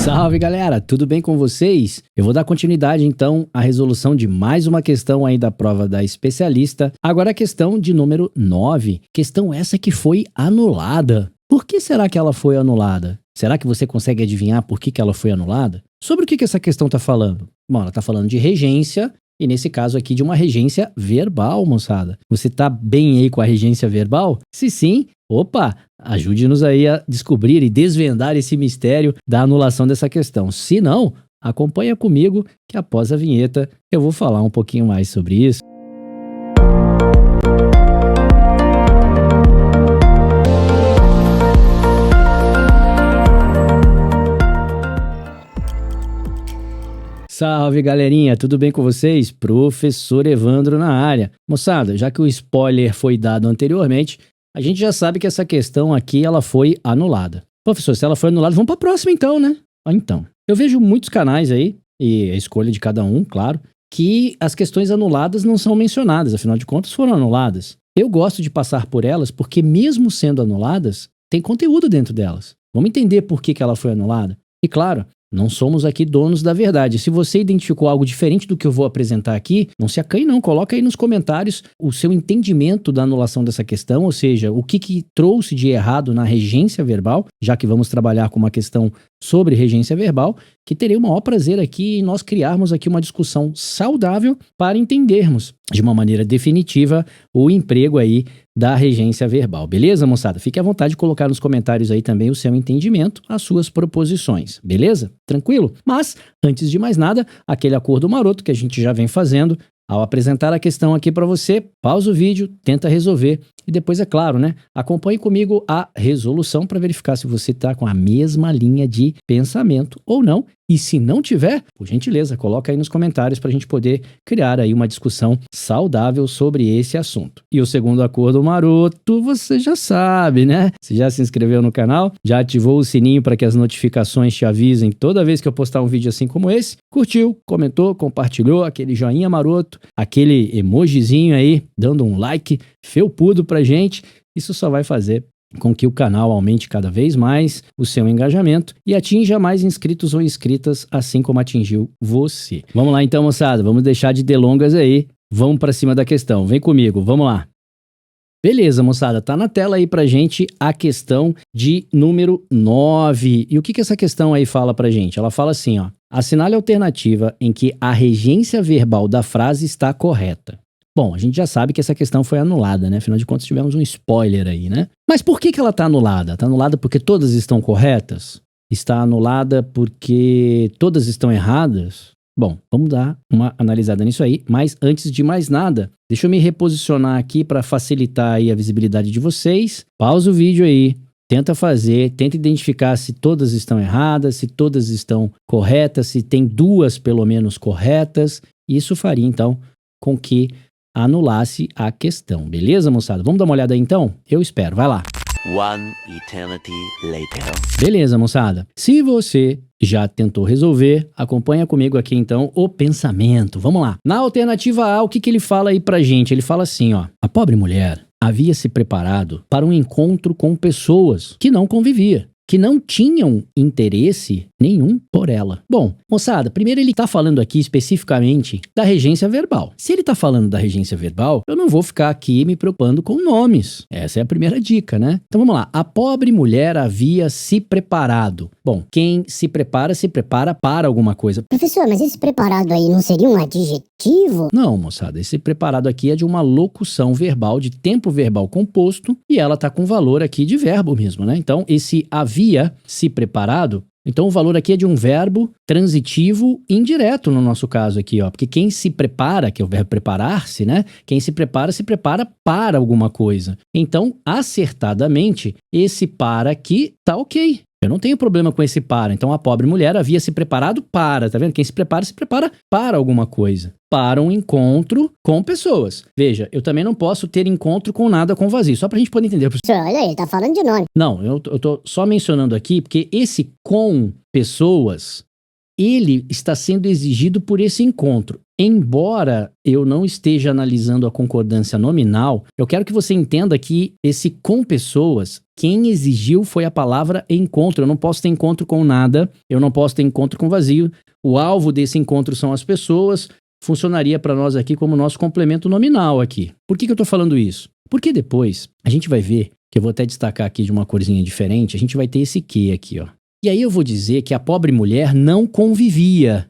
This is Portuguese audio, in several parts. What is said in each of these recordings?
Salve galera, tudo bem com vocês? Eu vou dar continuidade então à resolução de mais uma questão aí da prova da especialista. Agora a questão de número 9, questão essa que foi anulada. Por que será que ela foi anulada? Será que você consegue adivinhar por que ela foi anulada? Sobre o que essa questão está falando? Bom, ela está falando de regência, e nesse caso aqui de uma regência verbal, moçada. Você tá bem aí com a regência verbal? Se sim, opa, ajude-nos aí a descobrir e desvendar esse mistério da anulação dessa questão. Se não, acompanha comigo que após a vinheta eu vou falar um pouquinho mais sobre isso. Salve galerinha, tudo bem com vocês? Professor Evandro na área. Moçada, já que o spoiler foi dado anteriormente, a gente já sabe que essa questão aqui ela foi anulada. Professor, se ela foi anulada, vamos para a próxima então, né? Então, eu vejo muitos canais aí, e a escolha de cada um, claro, que as questões anuladas não são mencionadas, afinal de contas foram anuladas. Eu gosto de passar por elas porque mesmo sendo anuladas, tem conteúdo dentro delas. Vamos entender por que ela foi anulada? E claro, não somos aqui donos da verdade. Se você identificou algo diferente do que eu vou apresentar aqui, não se acanhe não, coloca aí nos comentários o seu entendimento da anulação dessa questão, ou seja, o que trouxe de errado na regência verbal, já que vamos trabalhar com uma questão sobre regência verbal, que terei o maior prazer aqui em nós criarmos aqui uma discussão saudável para entendermos de uma maneira definitiva o emprego aí da regência verbal. Beleza, moçada? Fique à vontade de colocar nos comentários aí também o seu entendimento, as suas proposições. Beleza? Tranquilo? Mas, antes de mais nada, aquele acordo maroto que a gente já vem fazendo, ao apresentar a questão aqui para você, pausa o vídeo, tenta resolver e depois, é claro, né, acompanhe comigo a resolução para verificar se você está com a mesma linha de pensamento ou não. E se não tiver, por gentileza, coloca aí nos comentários para a gente poder criar aí uma discussão saudável sobre esse assunto. E o segundo acordo maroto, você já sabe, né? Você já se inscreveu no canal? Já ativou o sininho para que as notificações te avisem toda vez que eu postar um vídeo assim como esse? Curtiu, comentou, compartilhou, aquele joinha maroto, aquele emojizinho aí, dando um like felpudo pra gente. Isso só vai fazer com que o canal aumente cada vez mais o seu engajamento e atinja mais inscritos ou inscritas, assim como atingiu você. Vamos lá então, moçada, vamos deixar de delongas aí, vamos para cima da questão, vem comigo, vamos lá. Beleza, moçada, tá na tela aí pra gente a questão de número 9. E o que essa questão aí fala pra gente? Ela fala assim, ó, assinale a alternativa em que a regência verbal da frase está correta. Bom, a gente já sabe que essa questão foi anulada, né? Afinal de contas, tivemos um spoiler aí, né? Mas por que ela está anulada? Está anulada porque todas estão corretas? Está anulada porque todas estão erradas? Bom, vamos dar uma analisada nisso aí, mas antes de mais nada, deixa eu me reposicionar aqui para facilitar aí a visibilidade de vocês. Pausa o vídeo aí, tenta fazer, tenta identificar se todas estão erradas, se todas estão corretas, se tem duas pelo menos corretas. Isso faria, então, com que anulasse a questão, beleza, moçada? Vamos dar uma olhada aí, então? Eu espero, vai lá. One eternity later. Beleza, moçada? Se você já tentou resolver, acompanha comigo aqui, então, o pensamento. Vamos lá. Na alternativa A, o que ele fala aí pra gente? Ele fala assim, ó. A pobre mulher havia se preparado para um encontro com pessoas que não convivia, que não tinham interesse nenhum por ela. Bom, moçada, primeiro ele tá falando aqui especificamente da regência verbal. Se ele tá falando da regência verbal, eu não vou ficar aqui me preocupando com nomes. Essa é a primeira dica, né? Então vamos lá. A pobre mulher havia se preparado. Bom, quem se prepara para alguma coisa. Professor, mas esse preparado aí não seria um adjetivo? Não, moçada, esse preparado aqui é de uma locução verbal, de tempo verbal composto, e ela tá com valor aqui de verbo mesmo, né? Então esse havia se preparado, então o valor aqui é de um verbo transitivo indireto no nosso caso aqui, ó. Porque quem se prepara, que é o verbo preparar-se, né? Quem se prepara para alguma coisa. Então, acertadamente, esse para aqui tá ok. Eu não tenho problema com esse para. Então, a pobre mulher havia se preparado para, tá vendo? Quem se prepara para alguma coisa. Para um encontro com pessoas. Veja, eu também não posso ter encontro com nada com vazio. Só pra gente poder entender. Professor, olha aí, ele tá falando de nome. Não, eu tô só mencionando aqui porque esse com pessoas, ele está sendo exigido por esse encontro. Embora eu não esteja analisando a concordância nominal, eu quero que você entenda que esse com pessoas, quem exigiu foi a palavra encontro. Eu não posso ter encontro com nada, eu não posso ter encontro com vazio. O alvo desse encontro são as pessoas, funcionaria para nós aqui como nosso complemento nominal aqui. Por que eu estou falando isso? Porque depois a gente vai ver, que eu vou até destacar aqui de uma corzinha diferente, a gente vai ter esse que aqui, ó. E aí eu vou dizer que a pobre mulher não convivia.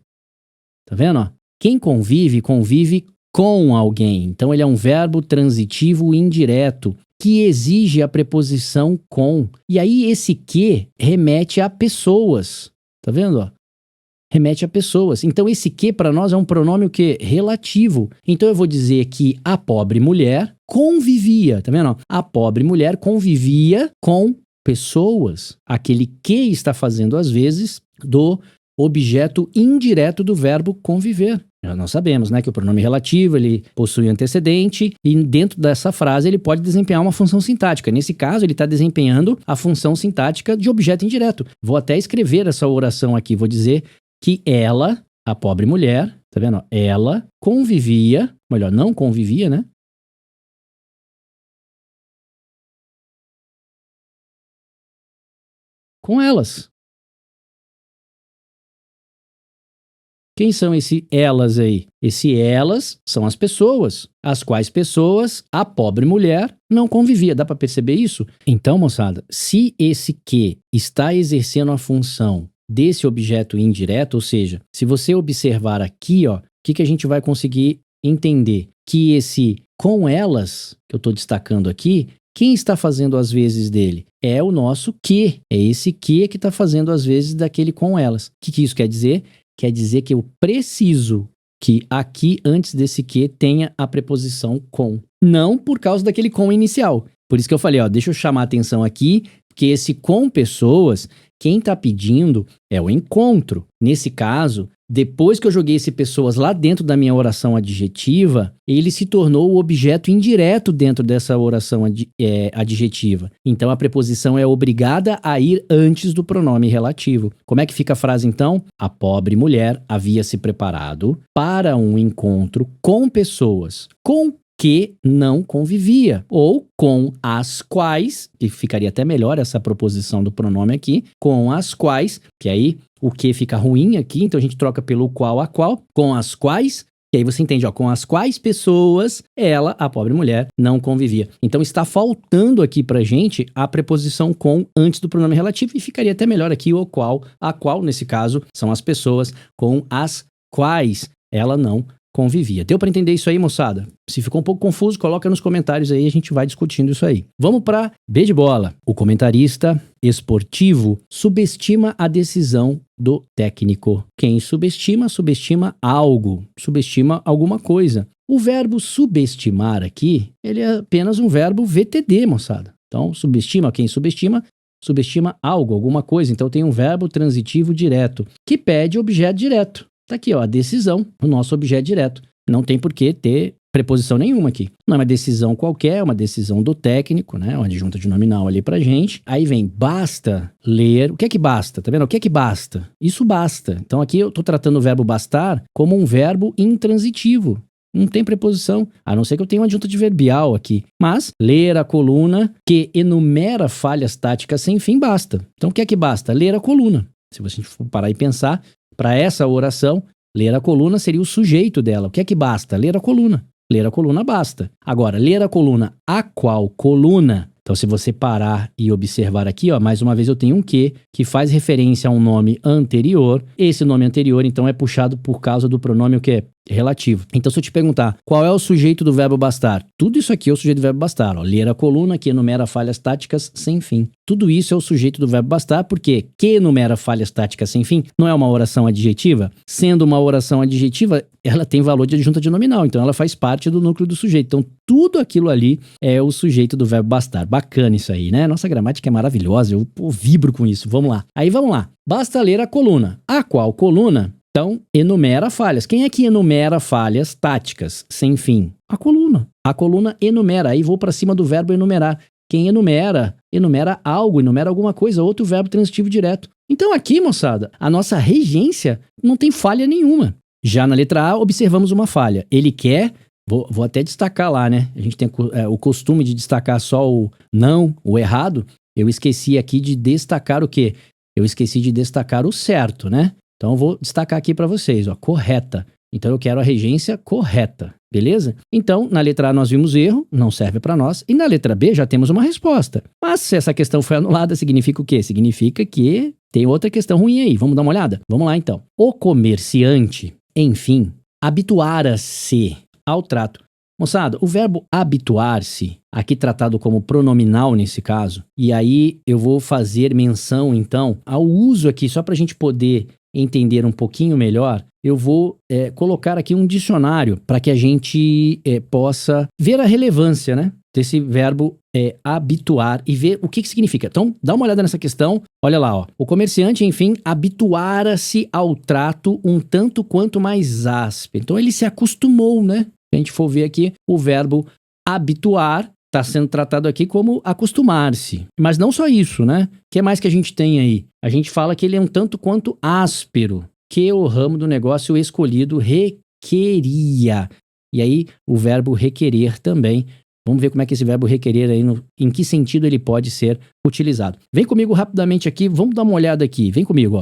Tá vendo, ó? Quem convive, convive com alguém. Então ele é um verbo transitivo indireto que exige a preposição com. E aí esse que remete a pessoas. Tá vendo, ó? Remete a pessoas. Então esse que para nós é um pronome o quê? Relativo. Então eu vou dizer que a pobre mulher convivia, tá vendo? A pobre mulher convivia com pessoas. Aquele que está fazendo às vezes do objeto indireto do verbo conviver. Nós sabemos, né, que o pronome relativo ele possui antecedente e dentro dessa frase ele pode desempenhar uma função sintática. Nesse caso ele está desempenhando a função sintática de objeto indireto. Vou até escrever essa oração aqui. Vou dizer que ela, a pobre mulher, tá vendo? Ela convivia, melhor, não convivia, né? Com elas. Quem são esse elas aí? Esse elas são as pessoas, as quais pessoas a pobre mulher não convivia. Dá para perceber isso? Então, moçada, se esse que está exercendo a função desse objeto indireto, ou seja, se você observar aqui, ó, o que a gente vai conseguir entender? Que esse com elas, que eu estou destacando aqui, quem está fazendo as vezes dele? É o nosso que. É esse que está fazendo as vezes daquele com elas. O que isso quer dizer? Quer dizer que eu preciso que aqui, antes desse que, tenha a preposição com. Não por causa daquele com inicial. Por isso que eu falei, ó, deixa eu chamar a atenção aqui, porque esse com pessoas, quem está pedindo é o encontro. Nesse caso, depois que eu joguei esse pessoas lá dentro da minha oração adjetiva, ele se tornou o objeto indireto dentro dessa oração adjetiva. Então a preposição é obrigada a ir antes do pronome relativo. Como é que fica a frase então? A pobre mulher havia se preparado para um encontro com pessoas com que não convivia, ou com as quais, que ficaria até melhor essa proposição do pronome aqui, com as quais, que aí o que fica ruim aqui, então a gente troca pelo qual a qual, com as quais, e aí você entende, ó, com as quais pessoas ela, a pobre mulher, não convivia. Então está faltando aqui pra gente a preposição com antes do pronome relativo, e ficaria até melhor aqui o qual, a qual, nesse caso, são as pessoas com as quais ela não convivia. Deu para entender isso aí, moçada? Se ficou um pouco confuso, coloca nos comentários aí, a gente vai discutindo isso aí. Vamos para B de bola. O comentarista esportivo subestima a decisão do técnico. Quem subestima, subestima algo, subestima alguma coisa. O verbo subestimar aqui, ele é apenas um verbo VTD, moçada. Então, subestima, quem subestima, subestima algo, alguma coisa. Então, tem um verbo transitivo direto, que pede objeto direto. Tá aqui, ó, a decisão, o nosso objeto direto. Não tem por que ter preposição nenhuma aqui. Não é uma decisão qualquer, é uma decisão do técnico, né? Uma adjunta de nominal ali pra gente. Aí vem, basta ler. O que é que basta? Tá vendo? O que é que basta? Isso basta. Então aqui eu tô tratando o verbo bastar como um verbo intransitivo. Não tem preposição, a não ser que eu tenha uma adjunta adverbial aqui. Mas ler a coluna que enumera falhas táticas sem fim basta. Então o que é que basta? Ler a coluna. Se você for parar e pensar, para essa oração, ler a coluna seria o sujeito dela. O que é que basta? Ler a coluna. Ler a coluna basta. Agora, ler a coluna, a qual coluna? Então, se você parar e observar aqui, ó, mais uma vez eu tenho um que faz referência a um nome anterior. Esse nome anterior, então, é puxado por causa do pronome o quê? Relativo. Então, se eu te perguntar, qual é o sujeito do verbo bastar? Tudo isso aqui é o sujeito do verbo bastar. Ó. Ler a coluna que enumera falhas táticas sem fim. Tudo isso é o sujeito do verbo bastar, porque que enumera falhas táticas sem fim não é uma oração adjetiva? Sendo uma oração adjetiva, ela tem valor de adjunta de nominal, então ela faz parte do núcleo do sujeito. Então, tudo aquilo ali é o sujeito do verbo bastar. Bacana isso aí, né? Nossa gramática é maravilhosa, eu vibro com isso. Vamos lá. Aí, vamos lá. Basta ler a coluna. A qual coluna? Então, enumera falhas. Quem é que enumera falhas táticas sem fim? A coluna. A coluna enumera. Aí vou para cima do verbo enumerar. Quem enumera, enumera algo, enumera alguma coisa, outro verbo transitivo direto. Então aqui, moçada, a nossa regência não tem falha nenhuma. Já na letra A, observamos uma falha. Ele quer, vou até destacar lá, né? A gente tem o costume de destacar só o não, o errado. Eu esqueci aqui de destacar o quê? Eu esqueci de destacar o certo, né? Então eu vou destacar aqui para vocês, ó, correta. Então eu quero a regência correta, beleza? Então, na letra A nós vimos erro, não serve para nós. E na letra B já temos uma resposta. Mas se essa questão foi anulada, significa o quê? Significa que tem outra questão ruim aí. Vamos dar uma olhada? Vamos lá então. O comerciante, enfim, habituara-se ao trato. Moçada, o verbo habituar-se, aqui tratado como pronominal nesse caso, e aí eu vou fazer menção então ao uso aqui, só para a gente poder entender um pouquinho melhor, eu vou colocar aqui um dicionário para que a gente possa ver a relevância, né, desse verbo habituar e ver o que significa. Então, dá uma olhada nessa questão. Olha lá, ó. O comerciante, enfim, habituara-se ao trato um tanto quanto mais áspero. Então, ele se acostumou, né? Se a gente for ver aqui, o verbo habituar está sendo tratado aqui como acostumar-se. Mas não só isso, né? O que mais que a gente tem aí? A gente fala que ele é um tanto quanto áspero, que o ramo do negócio escolhido requeria. E aí, o verbo requerer também. Vamos ver como é que esse verbo requerer aí, em que sentido ele pode ser utilizado. Vem comigo rapidamente aqui, vamos dar uma olhada aqui. Vem comigo, ó.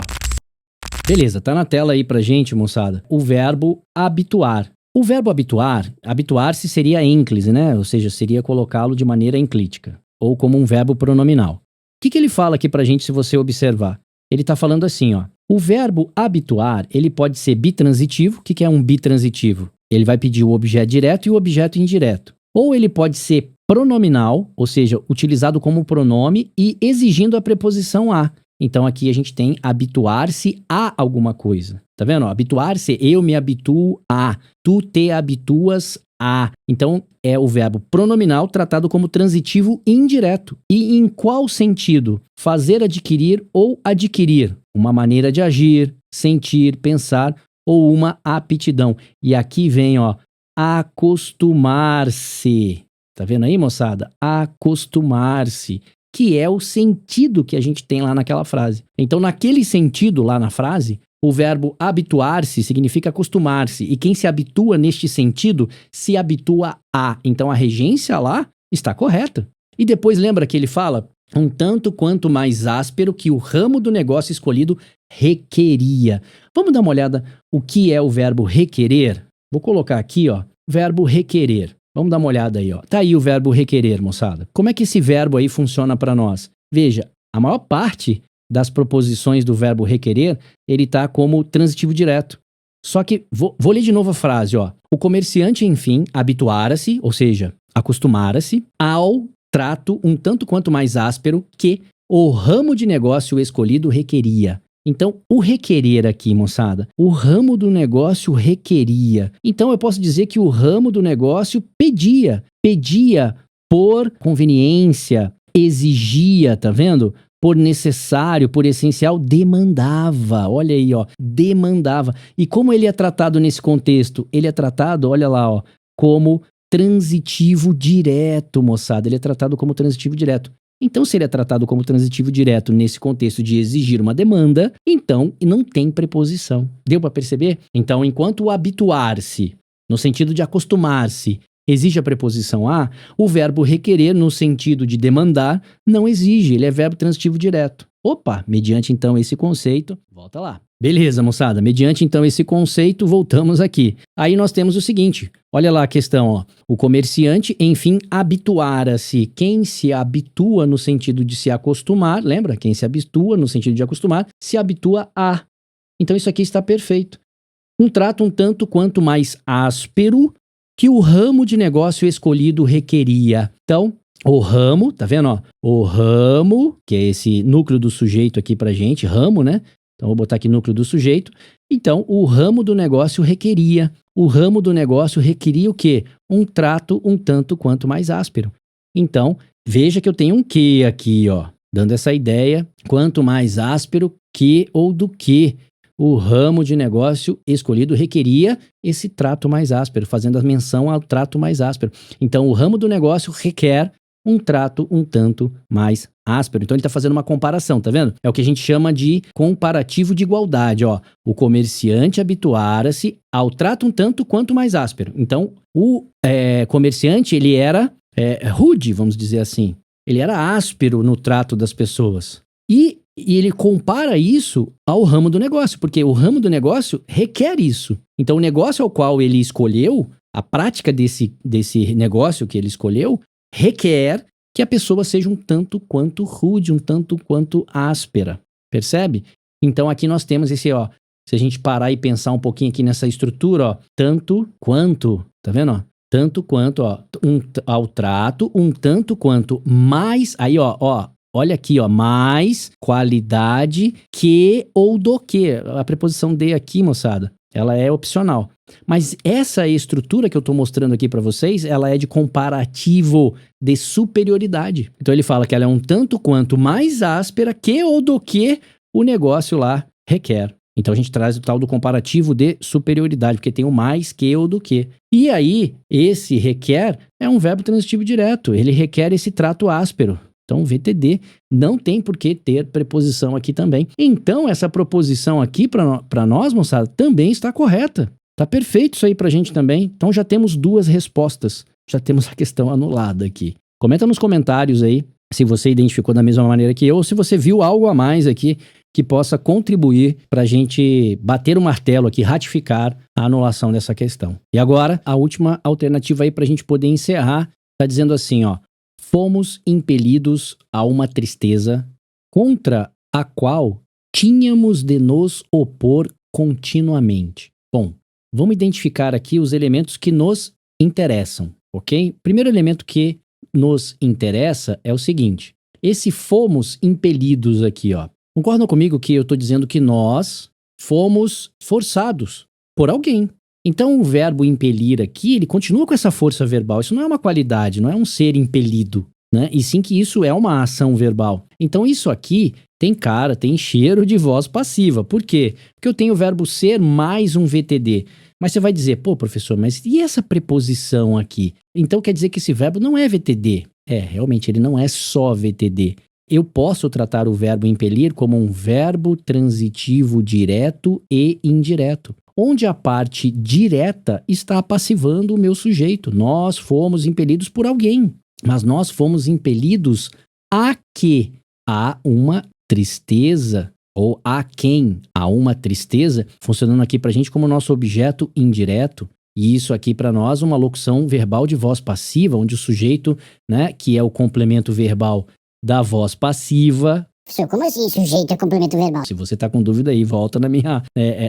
Beleza, tá na tela aí pra gente, moçada. O verbo habituar. O verbo habituar, habituar-se seria ênclise, né? Ou seja, seria colocá-lo de maneira enclítica, ou como um verbo pronominal. O que ele fala aqui pra gente se você observar? Ele tá falando assim, ó. O verbo habituar, ele pode ser bitransitivo. O que é um bitransitivo? Ele vai pedir o objeto direto e o objeto indireto. Ou ele pode ser pronominal, ou seja, utilizado como pronome e exigindo a preposição a. Então aqui a gente tem habituar-se a alguma coisa. Tá vendo? Habituar-se, eu me habituo a, tu te habituas a. Então é o verbo pronominal tratado como transitivo indireto. E em qual sentido? Fazer, adquirir ou adquirir. Uma maneira de agir, sentir, pensar ou uma aptidão. E aqui vem, ó, acostumar-se. Tá vendo aí, moçada? Acostumar-se. Que é o sentido que a gente tem lá naquela frase. Então, naquele sentido lá na frase, o verbo habituar-se significa acostumar-se. E quem se habitua neste sentido, se habitua a. Então, a regência lá está correta. E depois lembra que ele fala um tanto quanto mais áspero que o ramo do negócio escolhido requeria. Vamos dar uma olhada o que é o verbo requerer? Vou colocar aqui, ó, verbo requerer. Vamos dar uma olhada aí, ó. Tá aí o verbo requerer, moçada. Como é que esse verbo aí funciona para nós? Veja, a maior parte das proposições do verbo requerer, ele tá como transitivo direto. Só que, vou ler de novo a frase, ó. O comerciante, enfim, habituara-se, ou seja, acostumara-se ao trato um tanto quanto mais áspero que o ramo de negócio escolhido requeria. Então, o requerer aqui, moçada, o ramo do negócio requeria. Então, eu posso dizer que o ramo do negócio pedia por conveniência, exigia, tá vendo? Por necessário, por essencial, demandava. Olha aí, ó, demandava. E como ele é tratado nesse contexto? Ele é tratado, olha lá, ó, como transitivo direto, moçada. Ele é tratado como transitivo direto. Então, se ele é tratado como transitivo direto nesse contexto de exigir uma demanda, então não tem preposição. Deu para perceber? Então, enquanto o habituar-se, no sentido de acostumar-se, exige a preposição a, o verbo requerer, no sentido de demandar, não exige, ele é verbo transitivo direto. Opa, mediante então esse conceito, volta lá. Beleza, moçada, mediante então esse conceito, voltamos aqui. Aí nós temos o seguinte, olha lá a questão, ó. O comerciante, enfim, habituara-se. Quem se habitua no sentido de se acostumar, lembra? Quem se habitua no sentido de acostumar, se habitua a. Então isso aqui está perfeito. Um trato um tanto quanto mais áspero que o ramo de negócio escolhido requeria. Então, o ramo, tá vendo, ó? O ramo, que é esse núcleo do sujeito aqui pra gente, ramo, né? Então, vou botar aqui núcleo do sujeito. Então, o ramo do negócio requeria. O ramo do negócio requeria o quê? Um trato um tanto quanto mais áspero. Então, veja que eu tenho um que aqui, ó, dando essa ideia, quanto mais áspero que ou do que o ramo de negócio escolhido requeria esse trato mais áspero, fazendo a menção ao trato mais áspero. Então, o ramo do negócio requer um trato um tanto mais áspero. Então ele está fazendo uma comparação, tá vendo? É o que a gente chama de comparativo de igualdade, ó. O comerciante habituara-se ao trato um tanto quanto mais áspero. Então o comerciante, ele era rude, vamos dizer assim. Ele era áspero no trato das pessoas. E ele compara isso ao ramo do negócio, porque o ramo do negócio requer isso. Então o negócio ao qual ele escolheu, a prática desse negócio que ele escolheu, requer que a pessoa seja um tanto quanto rude, um tanto quanto áspera. Percebe? Então aqui nós temos esse, ó, se a gente parar e pensar um pouquinho aqui nessa estrutura, ó, tanto quanto, tá vendo, ó? Tanto quanto, ó, ao trato, um tanto quanto mais, aí, ó, olha aqui, ó, mais qualidade que ou do que. A preposição de aqui, moçada, ela é opcional. Mas essa estrutura que eu tô mostrando aqui para vocês, ela é de comparativo, de superioridade. Então ele fala que ela é um tanto quanto mais áspera que ou do que o negócio lá requer. Então a gente traz o tal do comparativo de superioridade, porque tem o mais que ou do que. E aí, esse requer é um verbo transitivo direto, ele requer esse trato áspero. Então, VTD não tem por que ter preposição aqui também. Então, essa proposição aqui para nós, moçada, também está correta. Tá perfeito isso aí pra gente também. Então, já temos duas respostas. Já temos a questão anulada aqui. Comenta nos comentários aí se você identificou da mesma maneira que eu ou se você viu algo a mais aqui que possa contribuir para a gente bater o martelo aqui, ratificar a anulação dessa questão. E agora, a última alternativa aí para a gente poder encerrar, tá dizendo assim, ó: fomos impelidos a uma tristeza contra a qual tínhamos de nos opor continuamente. Bom, vamos identificar aqui os elementos que nos interessam, ok? Primeiro elemento que nos interessa é o seguinte: esse fomos impelidos aqui, ó. Concordam comigo que eu estou dizendo que nós fomos forçados por alguém. Então o verbo impelir aqui, ele continua com essa força verbal. Isso não é uma qualidade, não é um ser impelido, né? E sim que isso é uma ação verbal. Então isso aqui tem cara, tem cheiro de voz passiva. Por quê? Porque eu tenho o verbo ser mais um VTD. Mas você vai dizer, pô, professor, mas e essa preposição aqui? Então quer dizer que esse verbo não é VTD. Realmente ele não é só VTD. Eu posso tratar o verbo impelir como um verbo transitivo direto e indireto, onde a parte direta está passivando o meu sujeito. Nós fomos impelidos por alguém, mas nós fomos impelidos a quê? A uma tristeza, ou a quem? A uma tristeza, funcionando aqui pra gente como nosso objeto indireto. E isso aqui para nós uma locução verbal de voz passiva, onde o sujeito, né, que é o complemento verbal da voz passiva. Professor, como assim sujeito é complemento verbal? Se você tá com dúvida aí, volta na minha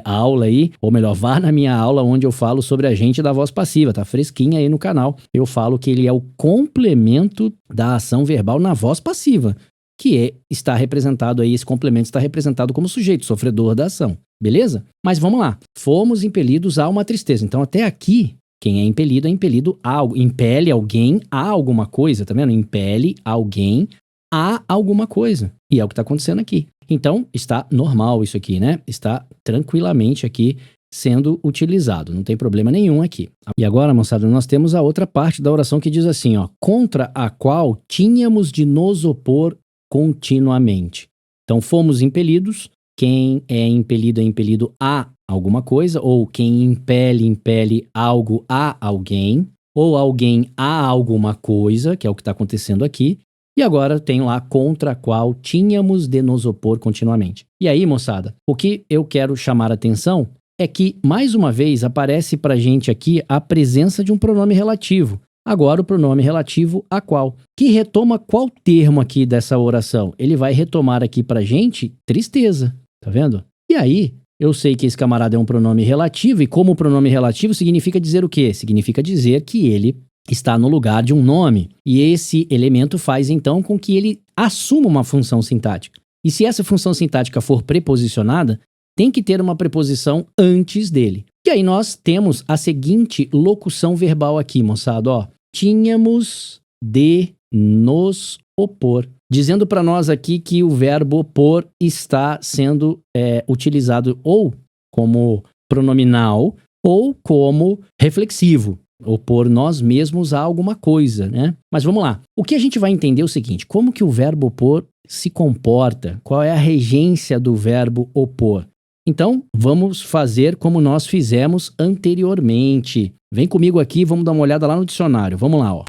aula aí, ou melhor, vá na minha aula onde eu falo sobre agente da voz passiva, tá fresquinha aí no canal. Eu falo que ele é o complemento da ação verbal na voz passiva, que está representado aí, esse complemento está representado como sujeito, sofredor da ação, beleza? Mas vamos lá, fomos impelidos a uma tristeza. Então até aqui, quem é impelido a algo, impele alguém a alguma coisa, tá vendo? Impele alguém a alguma coisa. E é o que está acontecendo aqui. Então, está normal isso aqui, né? Está tranquilamente aqui sendo utilizado. Não tem problema nenhum aqui. E agora, moçada, nós temos a outra parte da oração que diz assim, ó: contra a qual tínhamos de nos opor continuamente. Então, fomos impelidos. Quem é impelido a alguma coisa, ou quem impele algo a alguém, ou alguém a alguma coisa, que é o que está acontecendo aqui. E agora tem lá contra a qual tínhamos de nos opor continuamente. E aí, moçada, o que eu quero chamar a atenção é que, mais uma vez, aparece pra gente aqui a presença de um pronome relativo. Agora o pronome relativo a qual, que retoma qual termo aqui dessa oração? Ele vai retomar aqui pra gente tristeza, tá vendo? E aí, eu sei que esse camarada é um pronome relativo, e como pronome relativo significa dizer o quê? Significa dizer que ele está no lugar de um nome. E esse elemento faz, então, com que ele assuma uma função sintática. E se essa função sintática for preposicionada, tem que ter uma preposição antes dele. E aí nós temos a seguinte locução verbal aqui, moçada, ó: tínhamos de nos opor. Dizendo para nós aqui que o verbo opor está sendo utilizado ou como pronominal ou como reflexivo. opor nós mesmos a alguma coisa, né? Mas vamos lá. O que a gente vai entender é o seguinte: como que o verbo opor se comporta? Qual é a regência do verbo opor? Então, vamos fazer como nós fizemos anteriormente. Vem comigo aqui, vamos dar uma olhada lá no dicionário. Vamos lá, ó.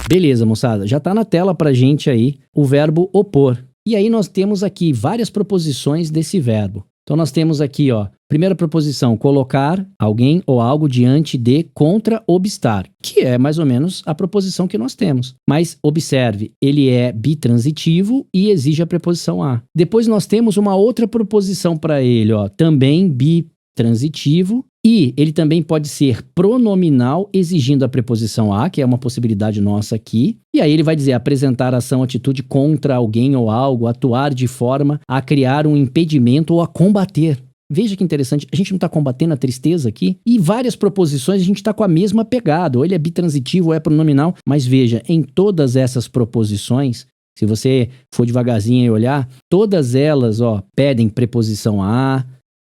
Beleza, moçada, já tá na tela pra gente aí o verbo opor. E aí nós temos aqui várias proposições desse verbo. Então nós temos aqui, ó, primeira proposição, colocar alguém ou algo diante de, contra, obstar, que é mais ou menos a proposição que nós temos. Mas observe, ele é bitransitivo e exige a preposição a. Depois nós temos uma outra proposição para ele, ó, também bitransitivo, e ele também pode ser pronominal, exigindo a preposição a, que é uma possibilidade nossa aqui. E aí ele vai dizer apresentar ação, atitude contra alguém ou algo, atuar de forma a criar um impedimento ou a combater. Veja que interessante, a gente não está combatendo a tristeza aqui? E várias proposições a gente está com a mesma pegada, ou ele é bitransitivo ou é pronominal, mas veja, em todas essas proposições, se você for devagarzinho e olhar, todas elas, ó, pedem preposição a,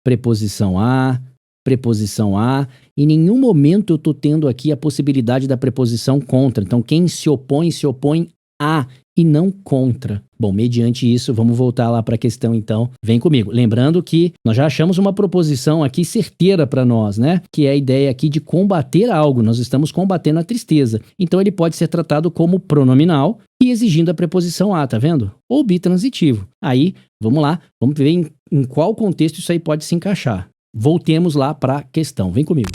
preposição a, preposição a. Em nenhum momento eu estou tendo aqui a possibilidade da preposição contra. Então, quem se opõe a e não contra. Bom, mediante isso, vamos voltar lá para a questão então. Vem comigo. Lembrando que nós já achamos uma proposição aqui certeira para nós, né? Que é a ideia aqui de combater algo. Nós estamos combatendo a tristeza. Então, ele pode ser tratado como pronominal e exigindo a preposição a, tá vendo? Ou bitransitivo. Aí, vamos lá. Vamos ver em qual contexto isso aí pode se encaixar. Voltemos lá para a questão. Vem comigo.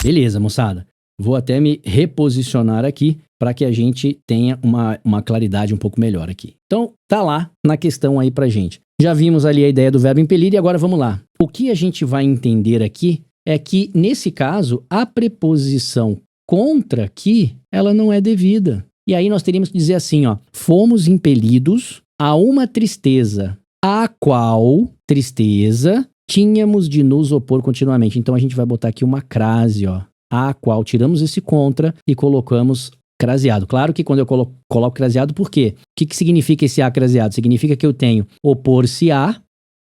Beleza, moçada. Vou até me reposicionar aqui para que a gente tenha uma claridade um pouco melhor aqui. Então, tá lá na questão aí pra gente. Já vimos ali a ideia do verbo impelir e agora vamos lá. O que a gente vai entender aqui é que, nesse caso, a preposição contra aqui, ela não é devida. E aí nós teríamos que dizer assim, ó. Fomos impelidos a uma tristeza, a qual tristeza tínhamos de nos opor continuamente. Então a gente vai botar aqui uma crase, ó, a qual tiramos esse contra e colocamos craseado. Claro que quando eu coloco craseado, por quê? O que significa esse a craseado? Significa que eu tenho opor-se a,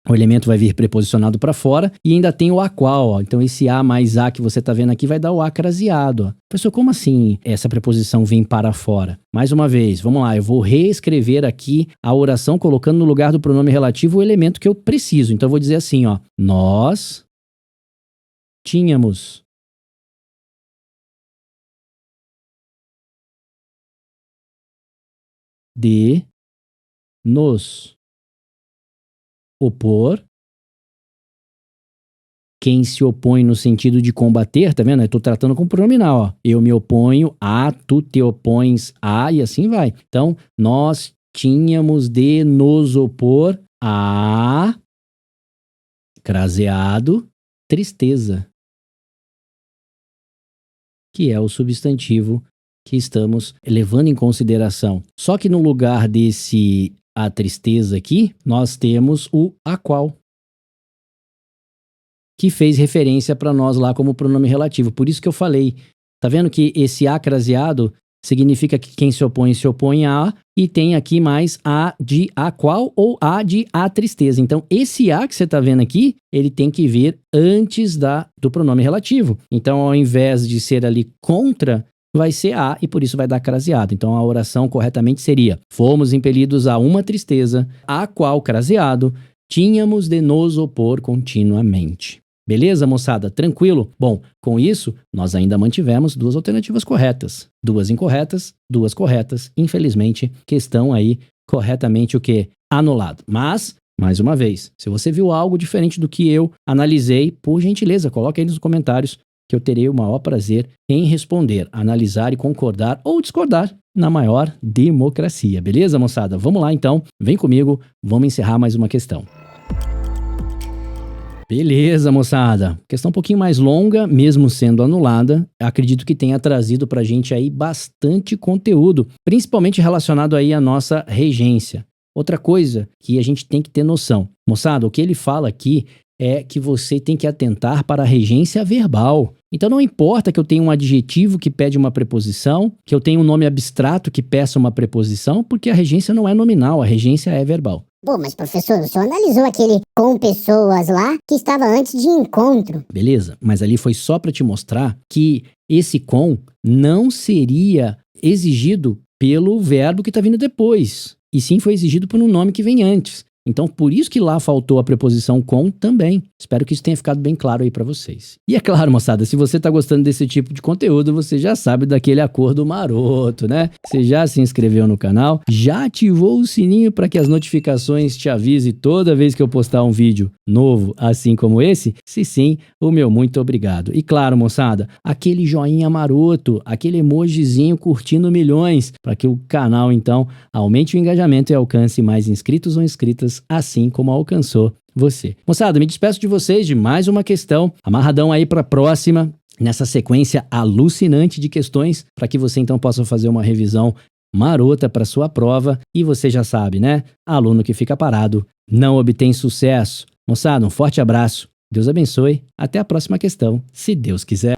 o elemento vai vir preposicionado para fora, e ainda tem o a qual, ó. Então esse a mais a que você está vendo aqui vai dar o a craseado, ó. Pessoal, como assim essa preposição vem para fora? Mais uma vez, vamos lá, eu vou reescrever aqui a oração colocando no lugar do pronome relativo o elemento que eu preciso. Então eu vou dizer assim, ó, nós tínhamos de nos opor. Quem se opõe no sentido de combater, tá vendo? Eu tô tratando com pronominal, ó. Eu me oponho a, tu te opões a, e assim vai. Então, nós tínhamos de nos opor a, craseado, tristeza, que é o substantivo que estamos levando em consideração. Só que no lugar desse a tristeza aqui, nós temos o a qual, que fez referência para nós lá como pronome relativo. Por isso que eu falei, tá vendo que esse a craseado significa que quem se opõe a, e tem aqui mais a de a qual ou a de a tristeza. Então, esse a que você tá vendo aqui, ele tem que vir antes do pronome relativo. Então, ao invés de ser ali contra, vai ser a, e por isso vai dar craseado. Então, a oração corretamente seria: fomos impelidos a uma tristeza, a qual, craseado, tínhamos de nos opor continuamente. Beleza, moçada? Tranquilo? Bom, com isso, nós ainda mantivemos duas alternativas corretas. Duas incorretas, duas corretas. Infelizmente, questão aí corretamente o quê? Anulado. Mas, mais uma vez, se você viu algo diferente do que eu analisei, por gentileza, coloque aí nos comentários que eu terei o maior prazer em responder, analisar e concordar ou discordar na maior democracia. Beleza, moçada? Vamos lá, então. Vem comigo, vamos encerrar mais uma questão. Beleza, moçada. Questão um pouquinho mais longa, mesmo sendo anulada. Acredito que tenha trazido pra gente aí bastante conteúdo, principalmente relacionado aí à nossa regência. Outra coisa que a gente tem que ter noção. Moçada, o que ele fala aqui é que você tem que atentar para a regência verbal. Então não importa que eu tenha um adjetivo que pede uma preposição, que eu tenha um nome abstrato que peça uma preposição, porque a regência não é nominal, a regência é verbal. Pô, mas professor, o senhor analisou aquele com pessoas lá que estava antes de encontro. Beleza, mas ali foi só para te mostrar que esse com não seria exigido pelo verbo que está vindo depois, e sim foi exigido por um nome que vem antes. Então, por isso que lá faltou a preposição com também. Espero que isso tenha ficado bem claro aí pra vocês. E é claro, moçada, se você tá gostando desse tipo de conteúdo, você já sabe daquele acordo maroto, né? Você já se inscreveu no canal, já ativou o sininho para que as notificações te avise toda vez que eu postar um vídeo novo, assim como esse? Se sim, o meu muito obrigado. E claro, moçada, aquele joinha maroto, aquele emojizinho curtindo milhões, para que o canal, então, aumente o engajamento e alcance mais inscritos ou inscritas, assim como alcançou você. Moçada, me despeço de vocês de mais uma questão, amarradão aí para a próxima, nessa sequência alucinante de questões, para que você então possa fazer uma revisão marota para sua prova. E você já sabe, né? Aluno que fica parado não obtém sucesso. Moçada, um forte abraço, Deus abençoe, até a próxima questão, se Deus quiser.